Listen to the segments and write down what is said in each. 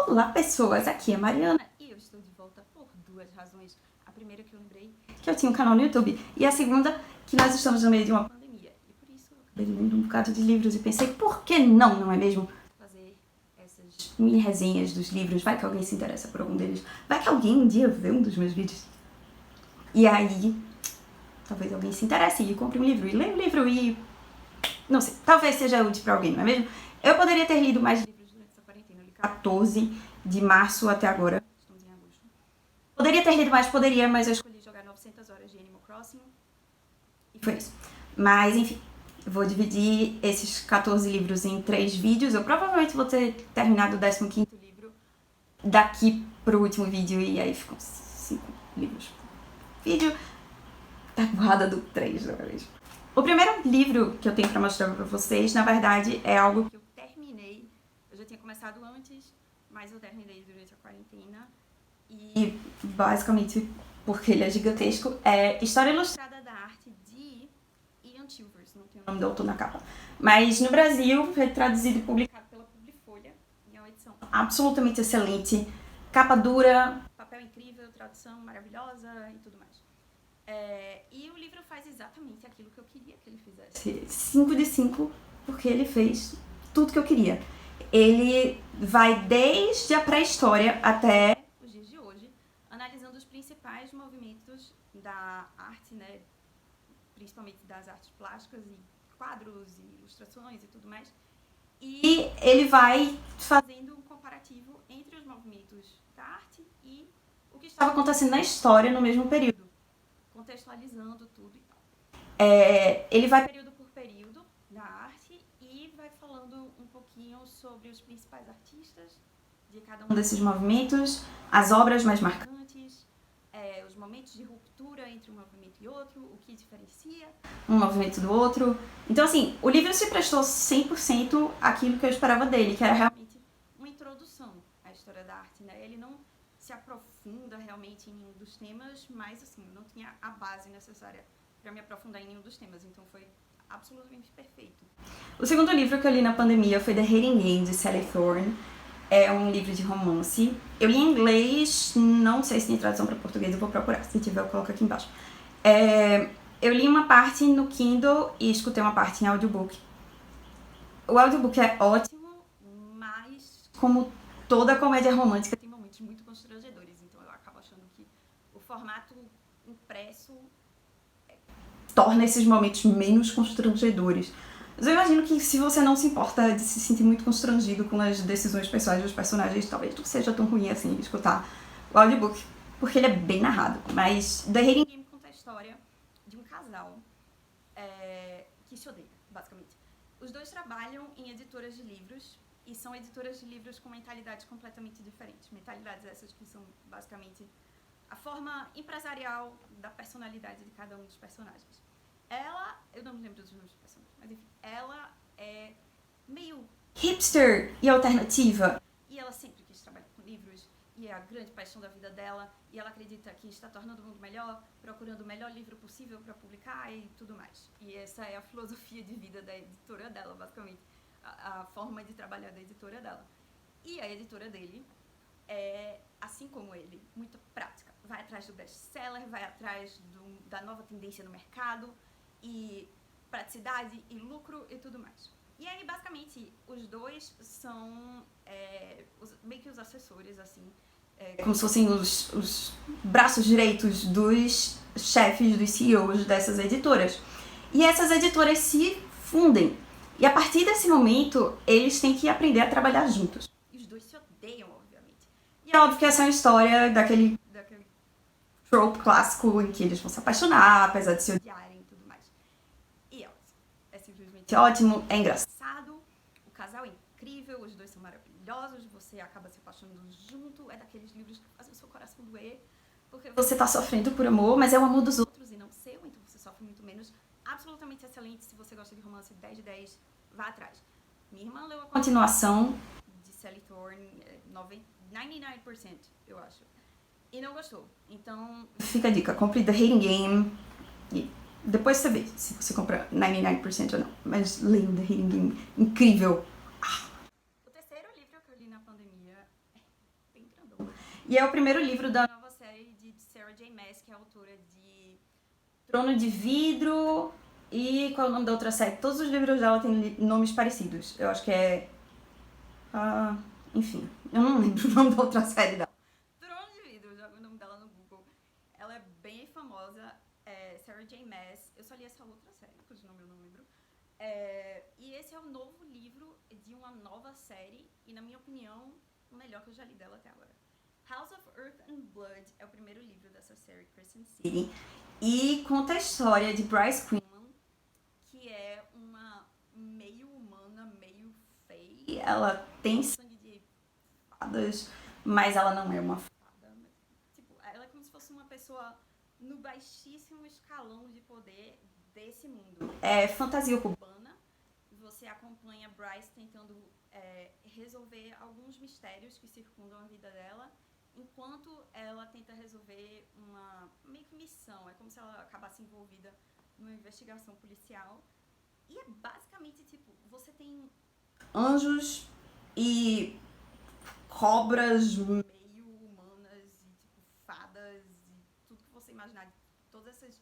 Olá pessoas, aqui é a Mariana e eu estou de volta por duas razões. A primeira que eu lembrei que eu tinha um canal no YouTube e a segunda que nós estamos no meio de uma pandemia e por isso eu acabei lendo um bocado de livros e pensei, por que não é mesmo? Fazer essas mini resenhas dos livros, vai que alguém se interessa por algum deles, vai que alguém um dia vê um dos meus vídeos e aí talvez alguém se interesse e compre um livro e leia um livro e não sei, talvez seja útil pra alguém, não é mesmo? Eu poderia ter lido mais livros durante essa quarentena, eu li 14 de março até agora, estamos em agosto. Poderia ter lido mais, poderia, mas eu escolhi jogar 900 horas de Animal Crossing e foi isso. Mas enfim, vou dividir esses 14 livros em 3 vídeos, eu provavelmente vou ter terminado o 15º livro daqui pro último vídeo e aí ficam 5 livros por vídeo, tá burrada do 3, não é mesmo? O primeiro livro que eu tenho pra mostrar pra vocês, na verdade, é algo que eu terminei. Eu já tinha começado antes, mas eu terminei durante a quarentena. E, basicamente, porque ele é gigantesco, é História Ilustrada da Arte de Ian Chilvers. Não tem o nome do autor na capa. Mas, no Brasil, foi traduzido e publicado pela Publifolha. E é uma edição absolutamente excelente. Capa dura, papel incrível, tradução maravilhosa e tudo mais. E o livro faz exatamente aquilo que eu queria que ele fizesse. 5 de 5, porque ele fez tudo que eu queria. Ele vai desde a pré-história até os dias de hoje, analisando os principais movimentos da arte, né? Principalmente das artes plásticas e quadros e ilustrações e tudo mais. E ele vai fazendo um comparativo entre os movimentos da arte e o que estava acontecendo na história no mesmo período, contextualizando tudo e tal. Ele vai período por período da arte e vai falando um pouquinho sobre os principais artistas de cada um desses movimentos, as obras mais marcantes, os momentos de ruptura entre um movimento e outro, o que diferencia um movimento do outro. Então, assim, o livro se prestou 100% àquilo que eu esperava dele, que era realmente uma introdução à história da arte, né? Ele não se aprofunda realmente em nenhum dos temas, mas assim, não tinha a base necessária para me aprofundar em nenhum dos temas, então foi absolutamente perfeito. O segundo livro que eu li na pandemia foi The Hating Game, de Sally Thorne. É um livro de romance. Eu li em inglês, não sei se tem tradução para português, eu vou procurar, se tiver eu coloco aqui embaixo. Eu li uma parte no Kindle e escutei uma parte em audiobook. O audiobook é ótimo, mas como toda comédia romântica tem momentos muito constrangedores, então eu acabo achando que o formato impresso torna esses momentos menos constrangedores. Mas eu imagino que se você não se importa de se sentir muito constrangido com as decisões pessoais dos personagens, talvez não seja tão ruim assim escutar o audiobook, porque ele é bem narrado. Mas The Hating Game conta a história de um casal que se odeia, basicamente. Os dois trabalham em editoras de livros e são editoras de livros com mentalidades completamente diferentes. Mentalidades essas que são basicamente a forma empresarial da personalidade de cada um dos personagens. Ela, eu não me lembro dos nomes dos personagens, mas enfim, ela é meio hipster e alternativa. E ela sempre quis trabalhar com livros, e é a grande paixão da vida dela, e ela acredita que está tornando o mundo melhor, procurando o melhor livro possível para publicar e tudo mais. E essa é a filosofia de vida da editora dela, basicamente, a forma de trabalhar da editora dela. E a editora dele é, assim como ele, muito prática. Vai atrás do best-seller, vai atrás da nova tendência no mercado, e praticidade e lucro e tudo mais. E aí, basicamente, os dois são meio que os assessores, assim, como se fossem os braços direitos dos chefes, dos CEOs dessas editoras. E essas editoras se fundem. E a partir desse momento, eles têm que aprender a trabalhar juntos. E os dois se odeiam, obviamente. E é óbvio que essa é uma história daquele trope clássico em que eles vão se apaixonar, apesar de se odiarem e tudo mais. E é simplesmente ótimo, é engraçado, o casal é incrível, os dois são maravilhosos, você acaba se apaixonando junto, é daqueles livros que fazem o seu coração doer, porque você tá sofrendo por amor, mas é o amor dos outros e não seu, então você sofre muito menos. Absolutamente excelente, se você gosta de romance 10 de 10, vá atrás. Minha irmã leu a continuação de Sally Thorne, 99%, eu acho. E não gostou. Então, fica a dica, compre The Hating Game e depois você vê se você compra 99% ou não. Mas leiam The Hating Game, incrível. O terceiro livro que eu li na pandemia bem grandão. E é o primeiro livro da nova série de Sarah J. Maas, que é autora de Trono de Vidro e qual é o nome da outra série? Todos os livros dela têm nomes parecidos. Eu acho que é... enfim, eu não lembro o nome da outra série dela. Trono de Vidro, joga o nome dela no Google. Ela é bem famosa, Sarah J. Maas. Eu só li essa outra série, cujo nome eu não lembro. E esse é o novo livro de uma nova série, e na minha opinião, o melhor que eu já li dela até agora. House of Earth and Blood é o primeiro livro dessa série, Crescent City, e conta a história de Bryce Quinlan, que é uma meio humana, meio fey. Ela tem sangue de fadas, mas ela não é uma fada. Tipo, ela é como se fosse uma pessoa no baixíssimo escalão de poder desse mundo. É fantasia urbana. Você acompanha Bryce tentando resolver alguns mistérios que circundam a vida dela, enquanto ela tenta resolver uma meio que missão. É como se ela acabasse envolvida numa investigação policial. E é basicamente tipo, você tem anjos e cobras meio humanas e tipo fadas e tudo que você imaginar, de todas essas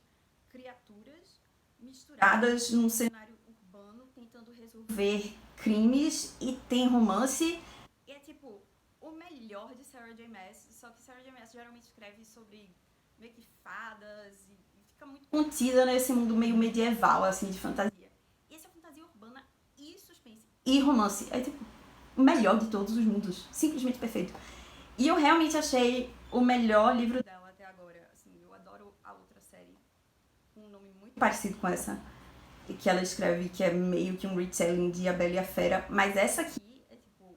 criaturas misturadas num cenário urbano tentando resolver crimes, e tem romance. E é tipo o melhor de Sarah J. Maas, só que Sarah J. Maas geralmente escreve sobre meio que fadas e fica muito contida nesse mundo meio medieval, assim, de fantasia. E essa é fantasia urbana e suspense e romance. É tipo o melhor de todos os mundos, simplesmente perfeito. E eu realmente achei o melhor livro dela até agora. Assim, eu adoro a outra série com um nome muito parecido com essa, que ela escreve, que é meio que um retelling de A Bela e a Fera, mas essa aqui é tipo,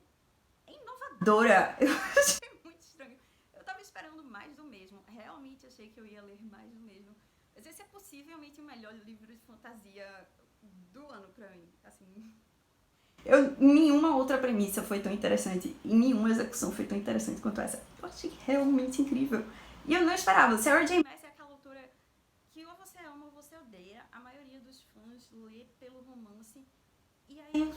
é inovadora. Eu achei muito estranho. Eu tava esperando mais do mesmo, realmente achei que eu ia ler mais do mesmo, mas esse é possivelmente o melhor livro de fantasia do ano pra mim, assim. Nenhuma outra premissa foi tão interessante e nenhuma execução foi tão interessante quanto essa. Eu achei realmente incrível. E eu não esperava. Sarah J. Maas é aquela autora que ou você ama ou você odeia. A maioria dos fãs lê pelo romance. E aí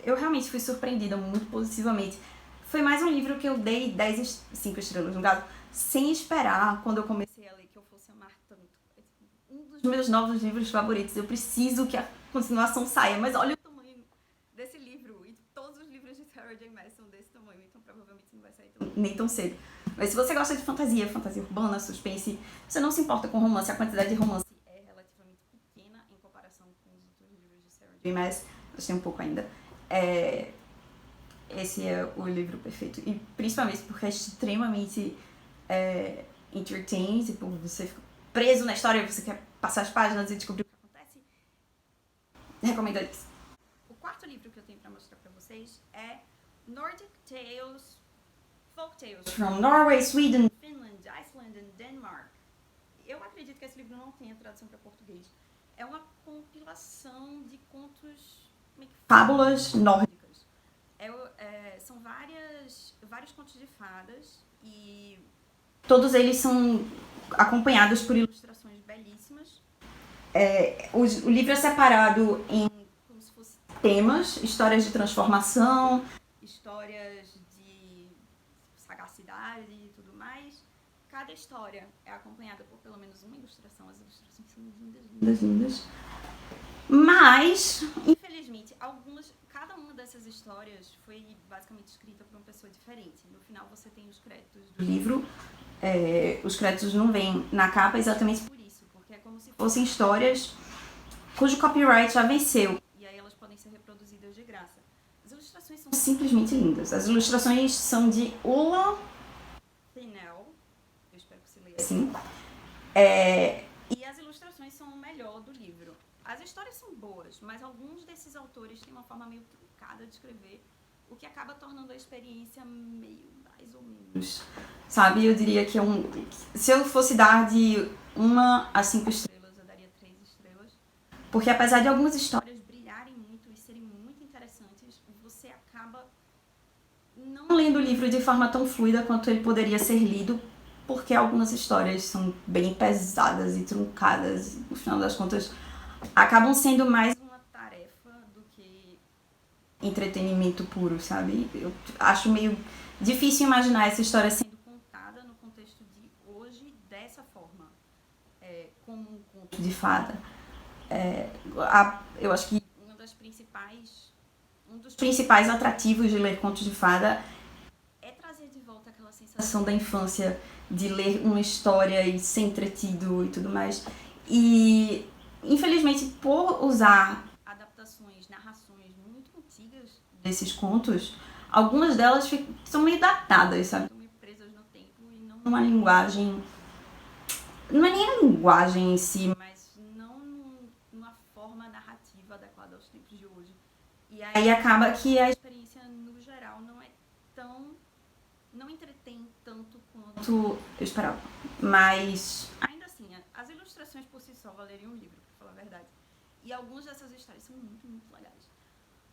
eu realmente fui surpreendida muito positivamente. Foi mais um livro que eu dei 5 estrelas, no caso, sem esperar, quando eu comecei a ler, que eu fosse amar tanto. É tipo, um dos meus novos livros favoritos. Eu preciso que a continuação saia, mas olha o tamanho desse livro. E todos os livros de Sarah J. Maas são desse tamanho, então provavelmente não vai sair nem tão cedo. Mas se você gosta de fantasia urbana, suspense, você não se importa com romance, a quantidade de romance é relativamente pequena em comparação com os outros livros de Sarah J. Maas. Eu sei um pouco ainda. Esse é o livro perfeito. E principalmente porque é extremamente entertaining. Tipo, você fica preso na história, você quer passar as páginas e descobrir o que acontece. Recomendo isso. O quarto livro que eu tenho pra mostrar pra vocês é Nordic Tales, Folk Tales from Norway, Sweden, Finland, Iceland and Denmark. Eu acredito que esse livro não tenha tradução para português. É uma compilação de contos, fábulas nórdicas. São vários contos de fadas e todos eles são acompanhados por ilustrações belíssimas. O livro é separado em como se fosse temas, histórias de transformação, histórias de sagacidade e tudo mais. Cada história é acompanhada por pelo menos uma ilustração. As ilustrações são lindas. Mas, infelizmente, cada uma dessas histórias foi basicamente escrita por uma pessoa diferente. No final você tem os créditos do livro. Os créditos não vêm na capa exatamente por isso, porque é como se fossem histórias cujo copyright já venceu. E aí elas podem ser reproduzidas de graça. As ilustrações são simplesmente lindas. As ilustrações são de Ulla Pinel. Eu espero que se leia assim. E as ilustrações são o melhor do livro. As histórias são boas, mas alguns desses autores têm uma forma meio truncada de escrever, o que acaba tornando a experiência meio mais ou menos. Sabe, eu diria que se eu fosse dar de 1 a 5 estrelas, eu daria 3 estrelas. Porque apesar de algumas histórias brilharem muito e serem muito interessantes, você acaba não lendo o livro de forma tão fluida quanto ele poderia ser lido, porque algumas histórias são bem pesadas e truncadas, e no final das contas acabam sendo mais uma tarefa do que entretenimento puro, sabe? Eu acho meio difícil imaginar essa história sendo contada no contexto de hoje dessa forma, como um conto de fada. Eu acho que um dos principais atrativos de ler contos de fada é trazer de volta aquela sensação da infância, de ler uma história e ser entretido e tudo mais. E, infelizmente, por usar adaptações, narrações muito antigas desses contos, algumas delas são meio datadas, sabe? Estão meio presas no tempo e não numa linguagem... Não é nem a linguagem em si, mas não numa forma narrativa adequada aos tempos de hoje. E aí acaba que a experiência, no geral, não entretém tanto quanto eu esperava. Mas, ainda assim, as ilustrações por si só valeriam um livro, pra falar a verdade. E algumas dessas histórias são muito, muito legais.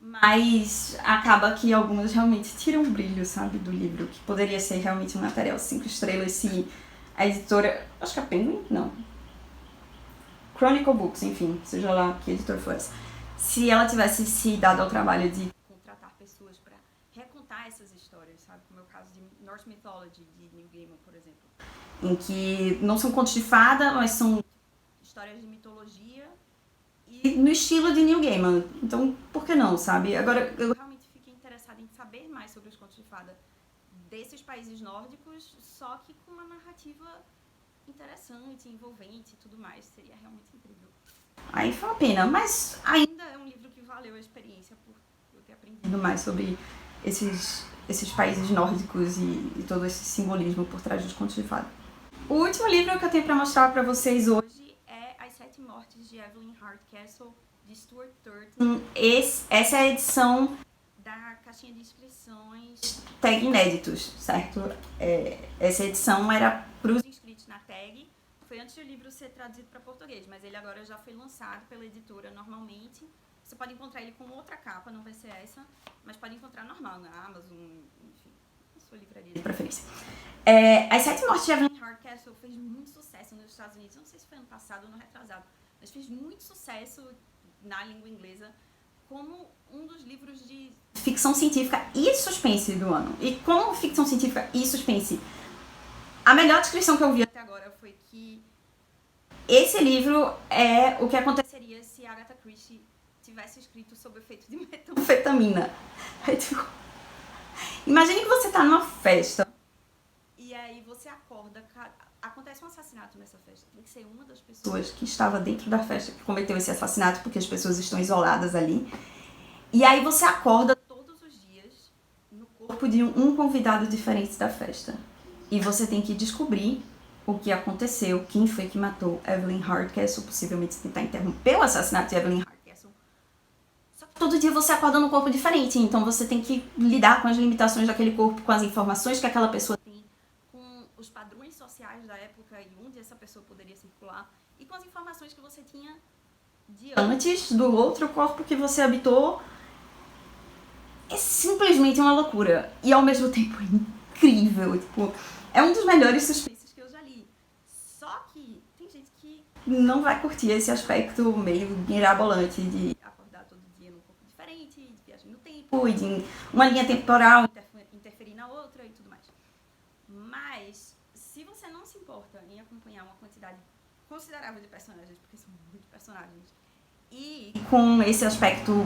Mas acaba que algumas realmente tiram o brilho, sabe, do livro, que poderia ser realmente um material 5 estrelas se a editora... Acho que a Penguin? Não. Chronicle Books, enfim, seja lá que editora for essa. Se ela tivesse se dado ao trabalho de contratar pessoas para recontar essas histórias, sabe? Como é o caso de Norse Mythology, de Neil Gaiman, por exemplo. Em que não são contos de fada, mas são histórias de mitologia e no estilo de Neil Gaiman. Então, por que não, sabe? Agora, eu realmente fiquei interessada em saber mais sobre os contos de fada desses países nórdicos, só que com uma narrativa interessante, envolvente e tudo mais. Seria realmente incrível. Aí foi uma pena, mas ainda é um livro que valeu a experiência por eu ter aprendido mais sobre esses países nórdicos e todo esse simbolismo por trás dos contos de fada. O último livro que eu tenho para mostrar para vocês hoje é As Sete Mortes de Evelyn Hardcastle, de Stuart Turton. Essa é a edição da caixinha de inscrições tag inéditos, certo? Essa edição era para os inscritos na tag. Foi antes do livro ser traduzido para português, mas ele agora já foi lançado pela editora normalmente. Você pode encontrar ele com outra capa, não vai ser essa, mas pode encontrar normal na Amazon, enfim, na sua livraria de preferência. As Sete Mortes de Evelyn Hardcastle fez muito sucesso nos Estados Unidos, não sei se foi ano passado ou no retrasado, mas fez muito sucesso na língua inglesa como um dos livros de ficção científica e suspense do ano. E como ficção científica e suspense, a melhor descrição que eu vi até agora foi que esse livro é o que aconteceria se Agatha Christie tivesse escrito sob o efeito de metanfetamina. Tipo, imagine que você tá numa festa e aí você acorda, acontece um assassinato nessa festa. Tem que ser uma das pessoas que estava dentro da festa que cometeu esse assassinato, porque as pessoas estão isoladas ali. E aí você acorda todos os dias no corpo de um convidado diferente da festa. E você tem que descobrir o que aconteceu, quem foi que matou Evelyn Hardcastle, possivelmente tentar interromper o assassinato de Evelyn Hardcastle. Só que todo dia você acorda num corpo diferente, então você tem que lidar com as limitações daquele corpo, com as informações que aquela pessoa tem, com os padrões sociais da época e onde essa pessoa poderia circular, e com as informações que você tinha de antes do outro corpo que você habitou. É simplesmente uma loucura. E ao mesmo tempo é incrível. Tipo, é um dos melhores suspenses que eu já li. Só que tem gente que não vai curtir esse aspecto meio mirabolante de acordar todo dia num corpo diferente, de viagem no tempo, e de uma linha temporal interferir na outra e tudo mais. Mas, se você não se importa em acompanhar uma quantidade considerável de personagens, porque são muitos personagens, e com esse aspecto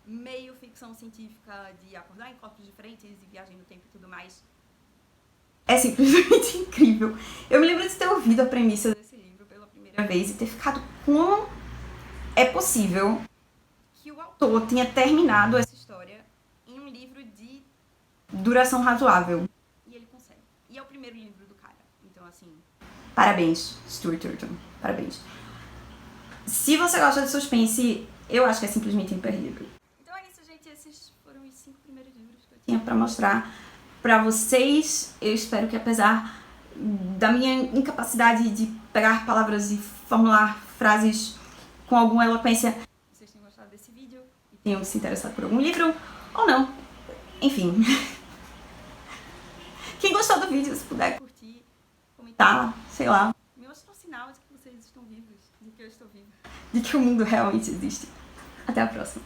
meio ficção científica de acordar em corpos diferentes e viagem no tempo e tudo mais, é simplesmente incrível. Eu me lembro de ter ouvido a premissa desse livro pela primeira vez e ter ficado como é possível que o autor tenha terminado essa história em um livro de duração razoável. E ele consegue. E é o primeiro livro do cara. Então, assim, parabéns, Stuart Turton. Parabéns. Se você gosta de suspense, eu acho que é simplesmente imperdível. Então é isso, gente. Esses foram os 5 primeiros livros que eu tinha pra mostrar pra vocês. Eu espero que, apesar da minha incapacidade de pegar palavras e formular frases com alguma eloquência, vocês tenham gostado desse vídeo e tenham se interessado por algum livro, ou não. Enfim. Quem gostou do vídeo, se puder curtir, comentar, sei lá. Me mostra um sinal de que vocês estão vivos, de que eu estou viva, de que o mundo realmente existe. Até a próxima.